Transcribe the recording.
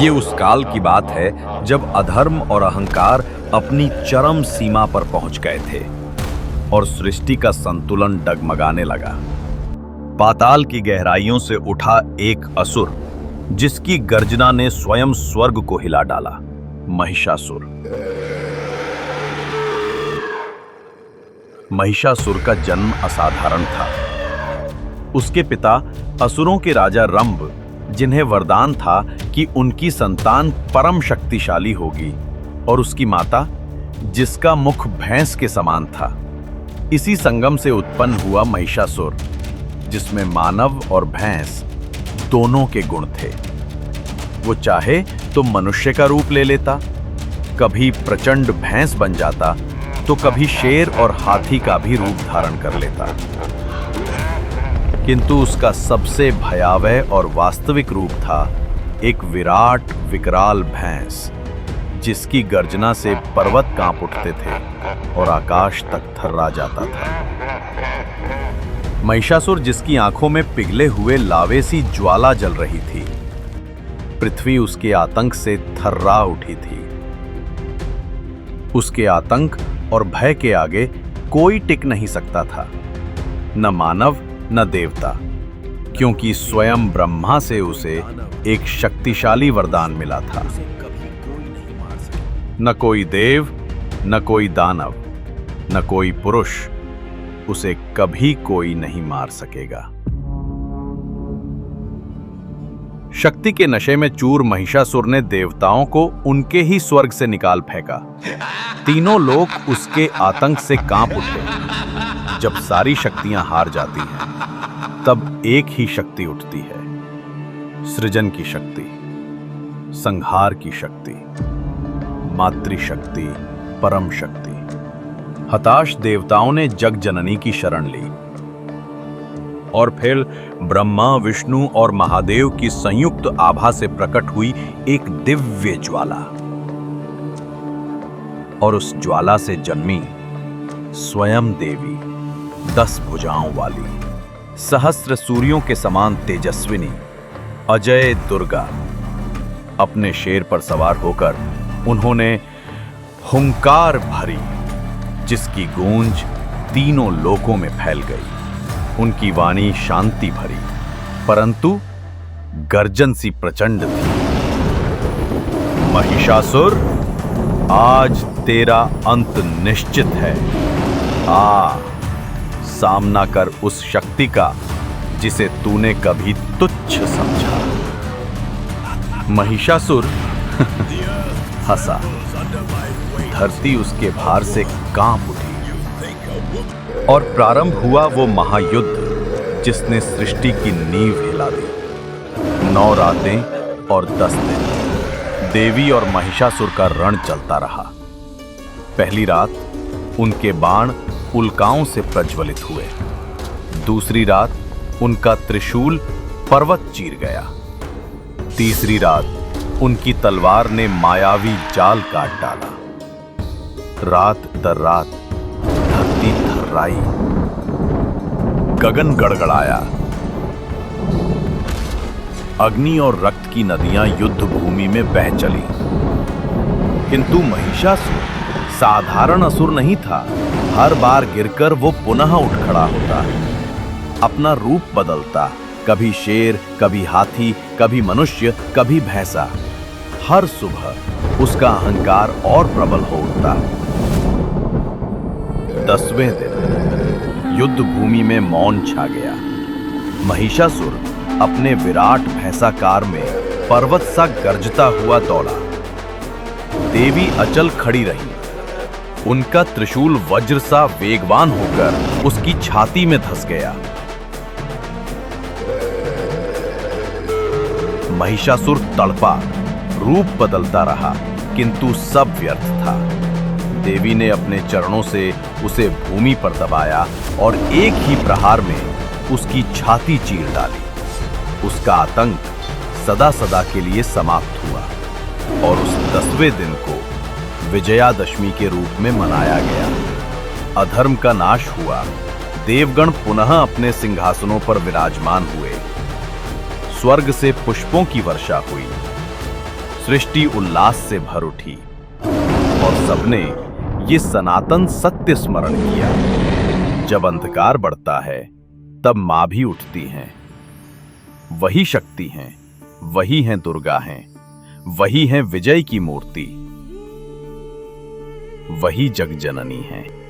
ये उस काल की बात है जब अधर्म और अहंकार अपनी चरम सीमा पर पहुंच गए थे और सृष्टि का संतुलन डगमगाने लगा। पाताल की गहराइयों से उठा एक असुर जिसकी गर्जना ने स्वयं स्वर्ग को हिला डाला, महिषासुर। महिषासुर का जन्म असाधारण था। उसके पिता असुरों के राजा रंभ, जिन्हें वरदान था कि उनकी संतान परम शक्तिशाली होगी, और उसकी माता जिसका मुख भैंस के समान था। इसी संगम से उत्पन्न हुआ महिषासुर, जिसमें मानव और भैंस दोनों के गुण थे। वो चाहे तो मनुष्य का रूप ले लेता, कभी प्रचंड भैंस बन जाता, तो कभी शेर और हाथी का भी रूप धारण कर लेता। किंतु उसका सबसे भयावह और वास्तविक रूप था एक विराट विकराल भैंस, जिसकी गर्जना से पर्वत कांप उठते थे और आकाश तक थर्रा जाता था। महिषासुर जिसकी आंखों में पिघले हुए लावे सी ज्वाला जल रही थी, पृथ्वी उसके आतंक से थर्रा उठी थी। उसके आतंक और भय के आगे कोई टिक नहीं सकता था, न मानव न देवता, क्योंकि स्वयं ब्रह्मा से उसे एक शक्तिशाली वरदान मिला था। न कोई देव, न कोई दानव, न कोई पुरुष उसे कभी कोई नहीं मार सकेगा। शक्ति के नशे में चूर महिषासुर ने देवताओं को उनके ही स्वर्ग से निकाल फेंका। तीनों लोग उसके आतंक से कांप उठे। जब सारी शक्तियां हार जाती हैं, तब एक ही शक्ति उठती है, सृजन की शक्ति, संहार की शक्ति, मातृशक्ति, परम शक्ति। हताश देवताओं ने जग जननी की शरण ली, और फिर ब्रह्मा, विष्णु और महादेव की संयुक्त आभा से प्रकट हुई एक दिव्य ज्वाला, और उस ज्वाला से जन्मी स्वयं देवी, 10 भुजाओं वाली, सहस्त्र सूर्यों के समान तेजस्विनी, अजय दुर्गा। अपने शेर पर सवार होकर उन्होंने हुंकार भरी, जिसकी गूंज तीनों लोकों में फैल गई। उनकी वाणी शांति भरी, परंतु गर्जन सी प्रचंड थी। महिषासुर, आज तेरा अंत निश्चित है। सामना कर उस शक्ति का जिसे तूने कभी तुच्छ समझा। महिषासुर हंसा। धरती उसके भार से कांप उठी और प्रारंभ हुआ वो महायुद्ध जिसने सृष्टि की नींव हिला दी। 9 रातें और 10 दिन देवी और महिषासुर का रण चलता रहा। पहली रात उनके बाण उल्काओं से प्रज्वलित हुए। दूसरी रात उनका त्रिशूल पर्वत चीर गया। तीसरी रात उनकी तलवार ने मायावी जाल काट डाला। रात दर रात धरती थर्राई, गगन गड़गड़ाया। अग्नि और रक्त की नदियां युद्ध भूमि में बह चली। किंतु महिषासुर साधारण असुर नहीं था। हर बार गिरकर वो पुनः उठ खड़ा होता, अपना रूप बदलता, कभी शेर, कभी हाथी, कभी मनुष्य, कभी भैंसा। हर सुबह उसका अहंकार और प्रबल हो उठता। 10वें दिन युद्ध भूमि में मौन छा गया। महिषासुर अपने विराट भैंसाकार में पर्वत सा गर्जता हुआ दौड़ा। देवी अचल खड़ी रही। उनका त्रिशूल वज्र सा वेगवान होकर उसकी छाती में धंस गया। महिषासुर तड़पा, रूप बदलता रहा, किंतु सब व्यर्थ था। देवी ने अपने चरणों से उसे भूमि पर दबाया और एक ही प्रहार में उसकी छाती चीर डाली। उसका आतंक सदा सदा के लिए समाप्त हुआ और उस 10वें दिन को विजयादशमी के रूप में मनाया गया। अधर्म का नाश हुआ। देवगण पुनः अपने सिंहासनों पर विराजमान हुए। स्वर्ग से पुष्पों की वर्षा हुई। सृष्टि उल्लास से भर उठी और सबने ये सनातन सत्य स्मरण किया। जब अंधकार बढ़ता है तब मां भी उठती हैं। वही शक्ति हैं, वही हैं दुर्गा हैं, वही हैं विजय की मूर्ति, वही जगजननी हैं।